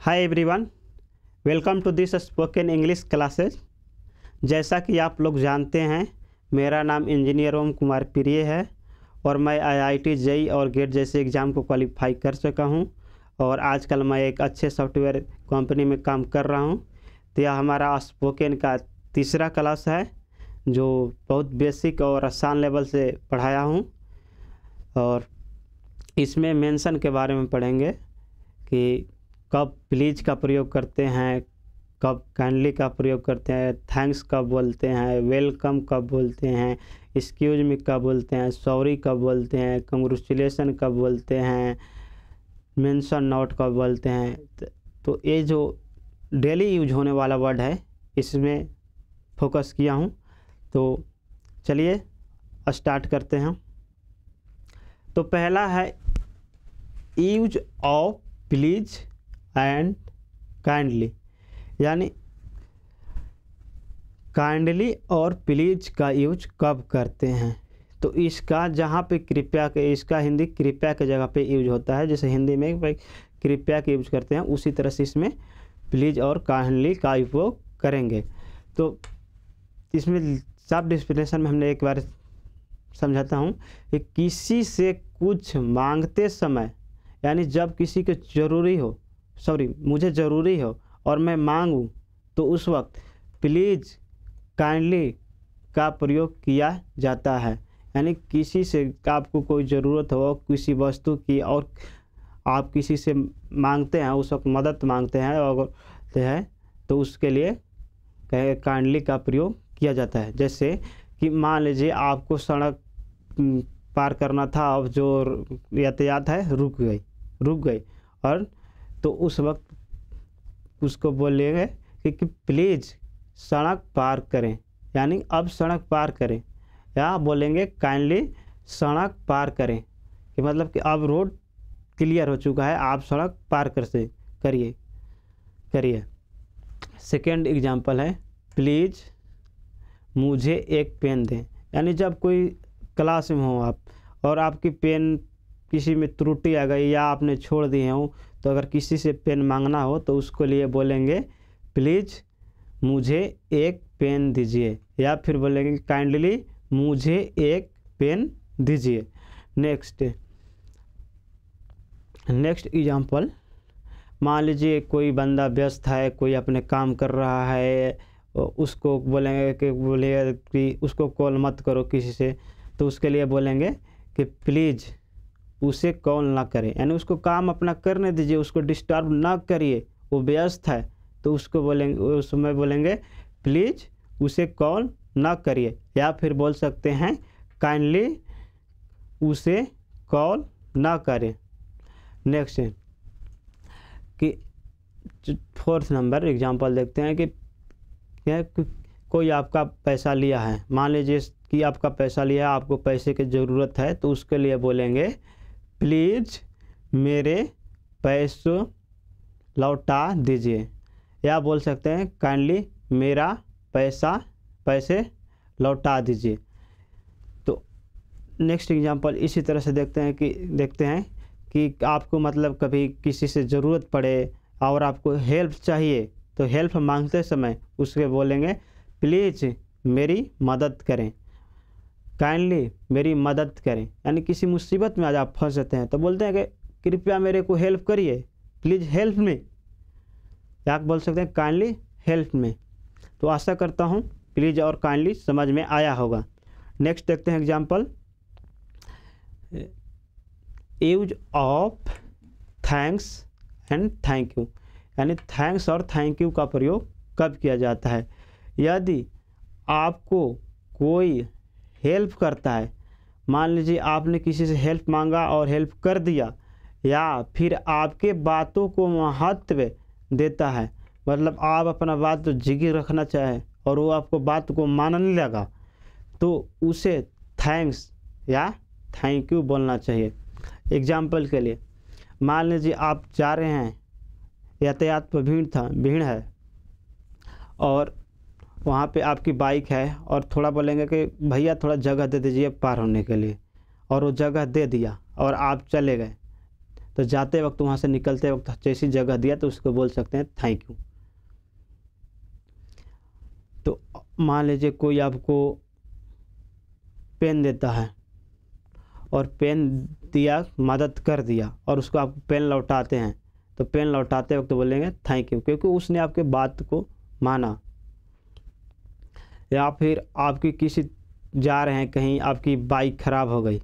Hi everyone, welcome to this spoken English classes. जैसा कि आप लोग जानते हैं, मेरा नाम इंजीनियर ओम कुमार प्रिय है और मैं आईआईटी जेईई और गेट जैसे एग्ज़ाम को क्वालिफाई कर चुका हूं और आजकल मैं एक अच्छे सॉफ्टवेयर कंपनी में काम कर रहा हूं। तो यह हमारा स्पोकन का तीसरा क्लास है जो बहुत बेसिक और आसान लेवल से पढ़ाया हूं और इसमें मेंशन के बारे में पढ़ेंगे कि कब प्लीज़ का प्रयोग करते हैं, कब काइंडली का प्रयोग करते हैं, थैंक्स कब बोलते हैं, वेलकम कब बोलते हैं, एक्सक्यूज मी कब बोलते हैं, सॉरी कब बोलते हैं, कंग्रेचुलेसन कब बोलते हैं, मेंशन नॉट कब बोलते हैं। तो ये जो डेली यूज होने वाला वर्ड है इसमें फोकस किया हूँ। तो चलिए स्टार्ट करते हैं। तो पहला है use of please and kindly, यानी काइंडली और प्लीज का यूज कब करते हैं। तो इसका जहाँ पे कृपया के, इसका हिंदी कृपया के जगह पे यूज होता है। जैसे हिंदी में कृपया के यूज करते हैं उसी तरह से इसमें प्लीज और काइंडली का उपयोग करेंगे। तो इसमें सब डिस्प्लेनेशन में हमने एक बार समझाता हूँ कि किसी से कुछ मांगते समय, यानी जब किसी को ज़रूरी हो, मुझे ज़रूरी हो और मैं मांगूं, तो उस वक्त प्लीज़ काइंडली का प्रयोग किया जाता है। यानी किसी से आपको कोई ज़रूरत हो किसी वस्तु की और आप किसी से मांगते हैं, उस वक्त मदद मांगते हैं और तो उसके लिए काइंडली का प्रयोग किया जाता है। जैसे कि मान लीजिए आपको सड़क पार करना था और जो यातायात है रुक गई और तो उस वक्त उसको बोलेंगे कि प्लीज़ सड़क पार करें, यानी अब सड़क पार करें, या बोलेंगे काइंडली सड़क पार करें कि मतलब कि अब रोड क्लियर हो चुका है, आप सड़क पार करिए। सेकेंड एग्जांपल है प्लीज़ मुझे एक पेन दें। यानी जब कोई क्लास में हो आप और आपकी पेन किसी में त्रुटि आ गई या आपने छोड़ दिए हो, तो अगर किसी से पेन मांगना हो तो उसको लिए बोलेंगे प्लीज़ मुझे एक पेन दीजिए, या फिर बोलेंगे काइंडली मुझे एक पेन दीजिए। नेक्स्ट एग्जांपल, मान लीजिए कोई बंदा व्यस्त है, कोई अपने काम कर रहा है, उसको बोलेंगे कि उसको कॉल मत करो किसी से, तो उसके लिए बोलेंगे कि प्लीज़ उसे कॉल ना करें, यानी उसको काम अपना करने दीजिए, उसको डिस्टर्ब ना करिए, वो व्यस्त है। तो उसको बोलेंगे, उस समय बोलेंगे प्लीज़ उसे कॉल ना करिए, या फिर बोल सकते हैं काइंडली उसे कॉल ना करें। नेक्स्ट कि फोर्थ नंबर एग्जांपल देखते हैं कि कोई आपका पैसा लिया है, मान लीजिए कि आपका पैसा लिया है, आपको पैसे की ज़रूरत है, तो उसके लिए बोलेंगे प्लीज़ मेरे पैसों लौटा दीजिए, या बोल सकते हैं काइंडली मेरा पैसे लौटा दीजिए। तो नेक्स्ट एग्जांपल इसी तरह से देखते हैं कि आपको मतलब कभी किसी से ज़रूरत पड़े और आपको हेल्प चाहिए, तो हेल्प मांगते समय उसके बोलेंगे प्लीज़ मेरी मदद करें, काइंडली मेरी मदद करें। यानी किसी मुसीबत में आज आप फंस जाते हैं तो बोलते हैं कि कृपया मेरे को हेल्प करिए, प्लीज़ हेल्प मी, या आप बोल सकते हैं काइंडली हेल्प मी। तो आशा करता हूँ प्लीज़ और काइंडली समझ में आया होगा। नेक्स्ट देखते हैं example, use of thanks and thank you, यानी थैंक्स और थैंक यू का प्रयोग कब किया जाता है। यदि आपको कोई हेल्प करता है, मान लीजिए आपने किसी से हेल्प मांगा और हेल्प कर दिया, या फिर आपके बातों को महत्व देता है, मतलब आप अपना बात तो जिगरी रखना चाहे और वो आपको बात को मानने लगा, तो उसे थैंक्स या थैंक यू बोलना चाहिए। एग्जाम्पल के लिए मान लीजिए आप जा रहे हैं, यातायात पर भीड़ है और वहाँ पे आपकी बाइक है और थोड़ा बोलेंगे कि भैया थोड़ा जगह दे दीजिए पार होने के लिए, और वो जगह दे दिया और आप चले गए, तो जाते वक्त, वहाँ से निकलते वक्त जैसी जगह दिया तो उसको बोल सकते हैं थैंक यू। तो मान लीजिए कोई आपको पेन देता है और पेन दिया, मदद कर दिया, और उसको आप पेन लौटाते हैं, तो पेन लौटाते वक्त बोलेंगे थैंक यू, क्योंकि उसने आपके बात को माना। या फिर आपकी किसी जा रहे हैं कहीं, आपकी बाइक ख़राब हो गई,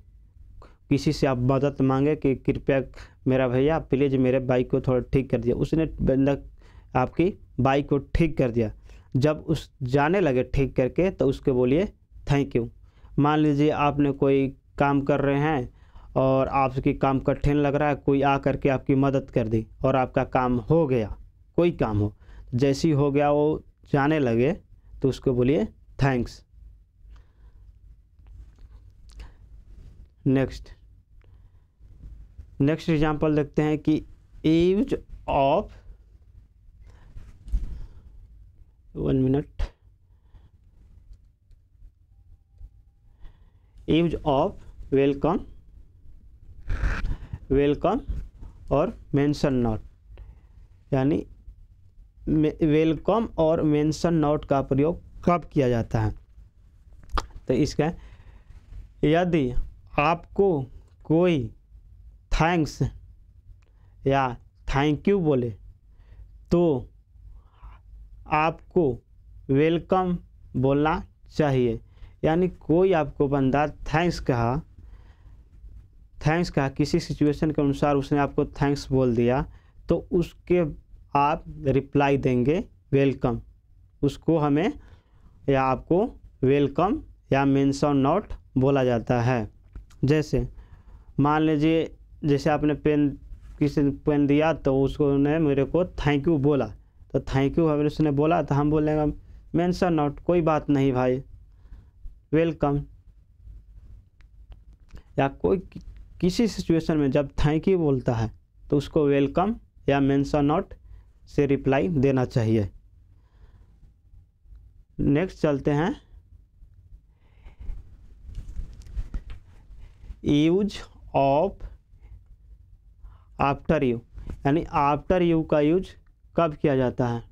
किसी से आप मदद मांगे कि कृपया मेरा भैया प्लीज़ मेरे बाइक को थोड़ा ठीक कर दिया, उसने बंदा आपकी बाइक को ठीक कर दिया। जब उस जाने लगे ठीक करके तो उसके बोलिए थैंक यू। मान लीजिए आपने कोई काम कर रहे हैं और आपकी काम कठिन लग रहा है, कोई आ करके आपकी मदद कर दी और आपका काम हो गया, कोई काम हो, जैसे ही हो गया वो जाने लगे तो उसको बोलिए थैंक्स। नेक्स्ट एग्जाम्पल देखते हैं कि use of, 1 minute, use of welcome और मेंशन नॉट, यानी वेलकम और मेंशन नॉट का प्रयोग कब किया जाता है। तो इसका, यदि आपको कोई थैंक्स या थैंक यू बोले तो आपको वेलकम बोलना चाहिए। यानी कोई आपको बंदा थैंक्स कहा, किसी सिचुएशन के अनुसार उसने आपको थैंक्स बोल दिया, तो उसके आप रिप्लाई देंगे वेलकम। उसको हमें या आपको वेलकम या मेंशन नॉट बोला जाता है। जैसे मान लीजिए, जैसे आपने किसी ने पेन दिया तो उसको ने मेरे को थैंक यू बोला, तो थैंक यू अगर उसने बोला तो हम बोलेंगे मेंशन नॉट, कोई बात नहीं भाई, वेलकम। या कोई किसी सिचुएशन में जब थैंक यू बोलता है तो उसको वेलकम या मेंशन नॉट से रिप्लाई देना चाहिए। नेक्स्ट चलते हैं, यूज ऑफ आफ्टर यू, यानी आफ्टर यू का यूज कब किया जाता है।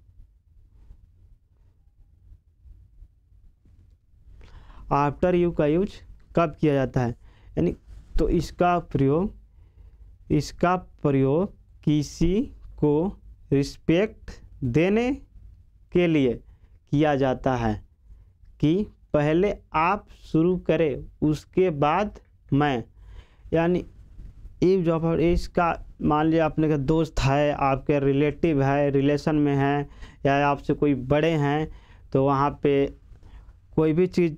आफ्टर यू का यूज कब किया जाता है, यानी तो इसका प्रयोग किसी को रिस्पेक्ट देने के लिए किया जाता है कि पहले आप शुरू करें उसके बाद मैं। यानी यूज ऑफ, इसका मान लिया आपने का दोस्त है, आपके रिलेटिव है, रिलेशन में है, या आपसे कोई बड़े हैं, तो वहाँ पे कोई भी चीज़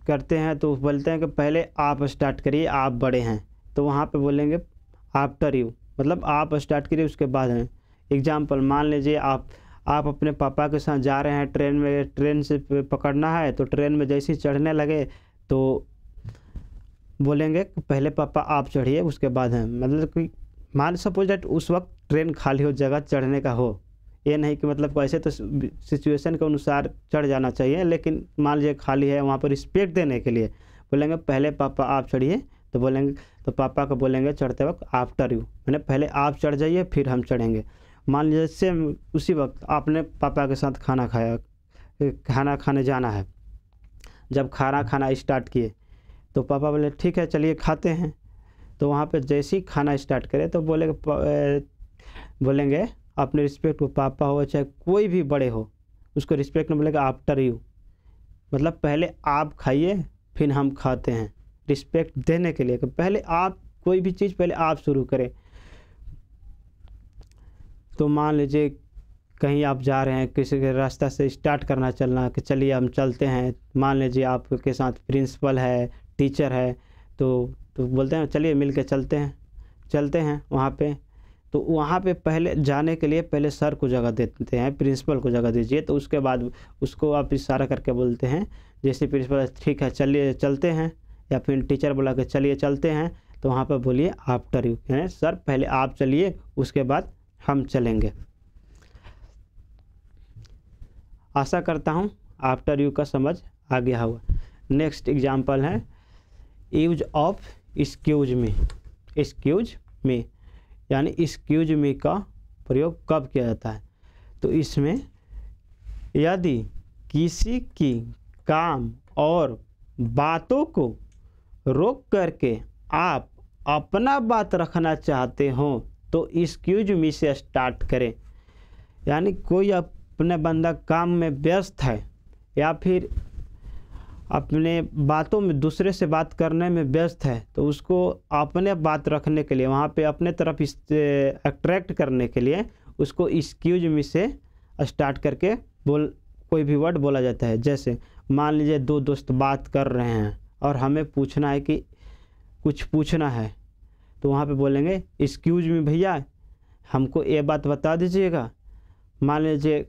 करते हैं तो बोलते हैं कि पहले आप स्टार्ट करिए, आप बड़े हैं, तो वहाँ पे बोलेंगे आफ्टर यू, मतलब आप स्टार्ट करिए उसके बाद हैं। एग्जाम्पल, मान लीजिए आप अपने पापा के साथ जा रहे हैं ट्रेन में, ट्रेन से पकड़ना है, तो ट्रेन में जैसे ही चढ़ने लगे तो बोलेंगे पहले पापा आप चढ़िए उसके बाद हैं। मतलब कि मान सपोज दैट उस वक्त ट्रेन खाली हो, जगह चढ़ने का हो, ये नहीं कि मतलब ऐसे तो सिचुएशन के अनुसार चढ़ जाना चाहिए, लेकिन मान लीजिए खाली है, वहाँ पर रिस्पेक्ट देने के लिए बोलेंगे पहले पापा आप चढ़िए, तो बोलेंगे, तो पापा को बोलेंगे चढ़ते वक्त आफ्टर यू, मैंने पहले आप चढ़ जाइए फिर हम चढ़ेंगे। मान लीजिए सेम उसी वक्त आपने पापा के साथ खाना खाने जाना है, जब खाना स्टार्ट किए तो पापा बोले ठीक है चलिए खाते हैं, तो वहाँ पे जैसे ही खाना स्टार्ट करें तो बोलेंगे अपने रिस्पेक्ट को, पापा हो चाहे कोई भी बड़े हो, उसको रिस्पेक्ट में बोलेगा आफ्टर यू, मतलब पहले आप खाइए फिर हम खाते हैं, रिस्पेक्ट देने के लिए कि पहले आप, कोई भी चीज़ पहले आप शुरू करें। तो मान लीजिए कहीं आप जा रहे हैं, किसी के रास्ता से स्टार्ट करना चलना कि चलिए हम चलते हैं, मान लीजिए आपके साथ प्रिंसिपल है, टीचर है, तो बोलते हैं चलिए मिल के चलते हैं वहाँ पे, तो वहाँ पे पहले जाने के लिए पहले सर को जगह देते हैं, प्रिंसिपल को जगह दीजिए, तो उसके बाद उसको आप इशारा करके बोलते हैं, जैसे प्रिंसिपल ठीक है चलिए चलते हैं, या फिर टीचर बोला कि चलिए चलते हैं, तो वहाँ पर बोलिए आफ्टर यू, यानी सर पहले आप चलिए उसके बाद हम चलेंगे। आशा करता हूँ आफ्टर यू का समझ आ गया होगा। नेक्स्ट एग्जाम्पल है यूज ऑफ एक्सक्यूज मी। यानी एक्सक्यूज मी का प्रयोग कब किया जाता है? तो इसमें यदि किसी की काम और बातों को रोक करके आप अपना बात रखना चाहते हो तो एक्सक्यूज मी से स्टार्ट करें। यानी कोई अपने बंदा काम में व्यस्त है या फिर अपने बातों में दूसरे से बात करने में व्यस्त है, तो उसको अपने बात रखने के लिए, वहाँ पे अपने तरफ अट्रैक्ट करने के लिए उसको एक्सक्यूज मी से स्टार्ट करके कोई भी वर्ड बोला जाता है। जैसे मान लीजिए दो दोस्त बात कर रहे हैं और हमें पूछना है कि कुछ पूछना है, तो वहाँ पे बोलेंगे एक्सक्यूज मी भैया, हमको ये बात बता दीजिएगा। मान लीजिए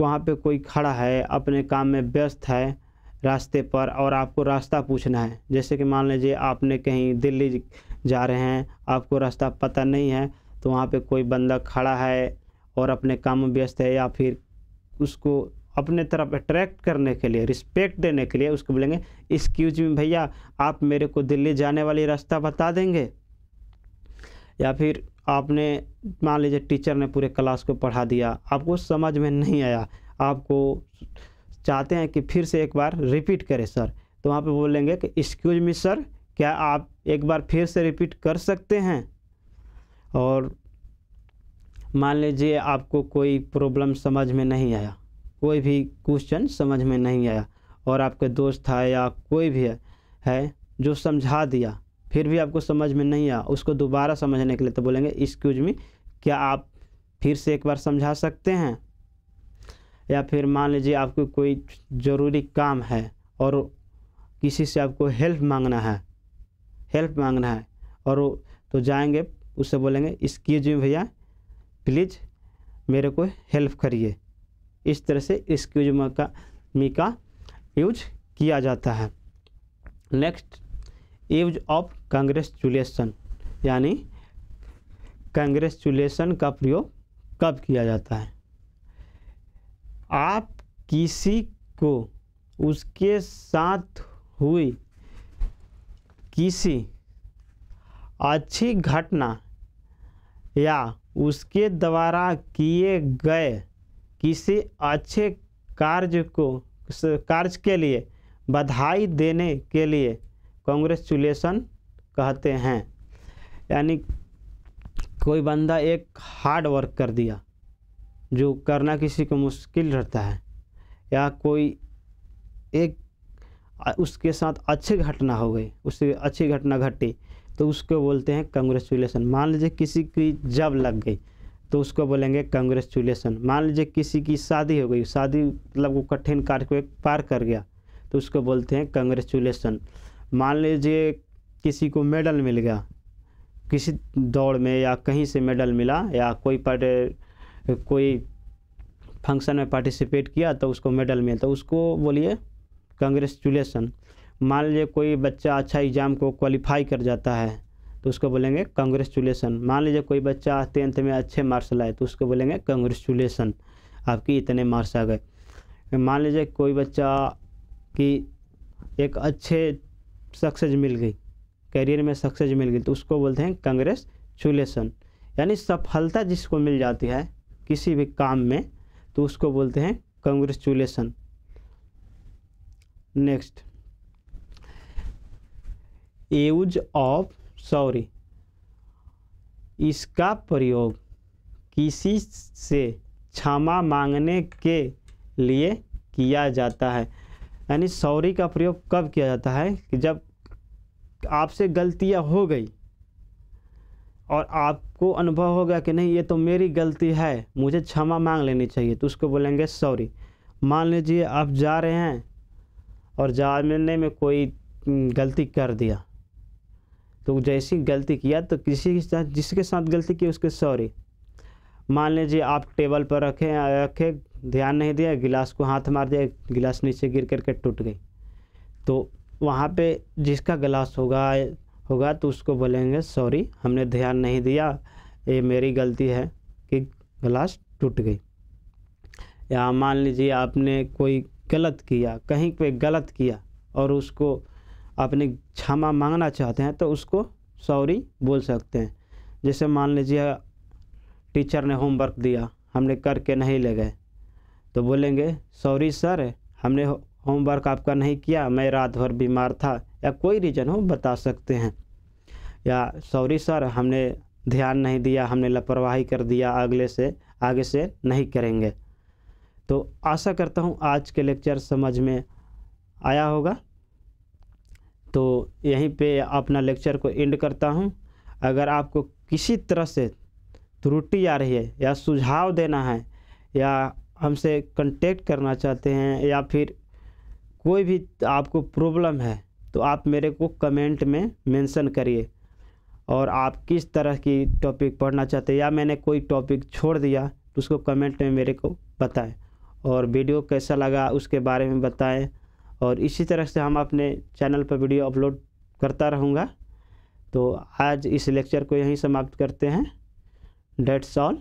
वहाँ पे कोई खड़ा है, अपने काम में व्यस्त है रास्ते पर, और आपको रास्ता पूछना है। जैसे कि मान लीजिए आपने कहीं दिल्ली जा रहे हैं, आपको रास्ता पता नहीं है, तो वहाँ पे कोई बंदा खड़ा है और अपने काम में व्यस्त है, या फिर उसको अपने तरफ अट्रैक्ट करने के लिए, रिस्पेक्ट देने के लिए उसको बोलेंगे एक्सक्यूज मी भैया, आप मेरे को दिल्ली जाने वाली रास्ता बता देंगे। या फिर आपने मान लीजिए टीचर ने पूरे क्लास को पढ़ा दिया, आपको समझ में नहीं आया, आपको चाहते हैं कि फिर से एक बार रिपीट करें सर, तो वहाँ पे बोलेंगे कि एक्सक्यूज मी सर, क्या आप एक बार फिर से रिपीट कर सकते हैं। और मान लीजिए आपको कोई प्रॉब्लम समझ में नहीं आया, कोई भी क्वेश्चन समझ में नहीं आया, और आपके दोस्त है या कोई भी है जो समझा दिया, फिर भी आपको समझ में नहीं आया, उसको दोबारा समझने के लिए तो बोलेंगे एक्सक्यूज मी, क्या आप फिर से एक बार समझा सकते हैं। या फिर मान लीजिए आपको कोई ज़रूरी काम है और किसी से आपको हेल्प मांगना है और तो जाएंगे, उससे बोलेंगे एक्सक्यूज मी भैया, प्लीज़ मेरे को हेल्प करिए। इस तरह से एक्सक्यूज मी का यूज किया जाता है। नेक्स्ट, यूज ऑफ कंग्रेचुलेसन, यानी कंग्रेचुलेसन का प्रयोग कब किया जाता है? आप किसी को उसके साथ हुई किसी अच्छी घटना या उसके द्वारा किए गए किसी अच्छे कार्य के लिए बधाई देने के लिए कांग्रेचुलेसन कहते हैं। यानी कोई बंदा एक हार्ड वर्क कर दिया जो करना किसी को मुश्किल रहता है, या कोई एक उसके साथ अच्छी घटना हो गई, उससे अच्छी घटना घटी, तो उसको बोलते हैं कांग्रेचुलेसन। मान लीजिए किसी की जॉब लग गई तो उसको बोलेंगे कांग्रेचुलेसन। मान लीजिए किसी की शादी हो गई, शादी मतलब वो कठिन कार्य को पार कर गया, तो उसको बोलते हैं कांग्रेचुलेसन। मान लीजिए किसी को मेडल मिल गया, किसी दौड़ में या कहीं से मेडल मिला, या कोई फंक्शन में पार्टिसिपेट किया तो उसको मेडल मिला, तो उसको बोलिए कांग्रेचुलेसन। मान लीजिए कोई बच्चा अच्छा एग्ज़ाम को क्वालिफाई कर जाता है तो उसको बोलेंगे कांग्रेचुलेसन। मान लीजिए कोई बच्चा 10th में अच्छे मार्क्स लाए तो उसको बोलेंगे कांग्रेचुलेसन, आपकी इतने मार्क्स आ गए। मान लीजिए कोई बच्चा की एक अच्छे सक्सेस मिल गई, करियर में सक्सेस मिल गई, तो उसको बोलते हैं कांग्रेचुलेसन। यानी सफलता जिसको मिल जाती है किसी भी काम में तो उसको बोलते हैं congratulation. Next, use of sorry, इसका प्रयोग किसी से क्षमा मांगने के लिए किया जाता है। यानी सॉरी का प्रयोग कब किया जाता है कि जब आपसे गलतियां हो गई और आपको अनुभव होगा कि नहीं ये तो मेरी गलती है, मुझे क्षमा मांग लेनी चाहिए, तो उसको बोलेंगे सॉरी। मान लीजिए आप जा रहे हैं और जाने में कोई गलती कर दिया, तो जैसी गलती किया तो किसी के साथ जिसके साथ गलती की उसके सॉरी। मान लीजिए आप टेबल पर रखे ध्यान नहीं दिया, गिलास को हाथ मार दिया, गिलास नीचे गिर करके टूट गई, तो वहाँ पे जिसका गिलास होगा तो उसको बोलेंगे सॉरी, हमने ध्यान नहीं दिया, ये मेरी गलती है कि गिलास टूट गई। या मान लीजिए आपने कोई गलत किया, कहीं पे गलत किया और उसको आपने क्षमा मांगना चाहते हैं तो उसको सॉरी बोल सकते हैं। जैसे मान लीजिए टीचर ने होमवर्क दिया, हमने करके नहीं ले गए, तो बोलेंगे सॉरी सर, हमने होमवर्क आपका नहीं किया, मैं रात भर बीमार था, या कोई रीज़न हो बता सकते हैं। या सॉरी सर, हमने ध्यान नहीं दिया, हमने लापरवाही कर दिया, आगे से नहीं करेंगे। तो आशा करता हूँ आज के लेक्चर समझ में आया होगा। तो यहीं पे अपना लेक्चर को एंड करता हूँ। अगर आपको किसी तरह से त्रुटि आ रही है या सुझाव देना है या हमसे कांटेक्ट करना चाहते हैं या फिर कोई भी आपको प्रॉब्लम है, तो आप मेरे को कमेंट में मेंशन करिए, और आप किस तरह की टॉपिक पढ़ना चाहते हैं या मैंने कोई टॉपिक छोड़ दिया तो उसको कमेंट में मेरे को बताएं, और वीडियो कैसा लगा उसके बारे में बताएं। और इसी तरह से हम अपने चैनल पर वीडियो अपलोड करता रहूँगा। तो आज इस लेक्चर को यहीं समाप्त करते हैं। That's all.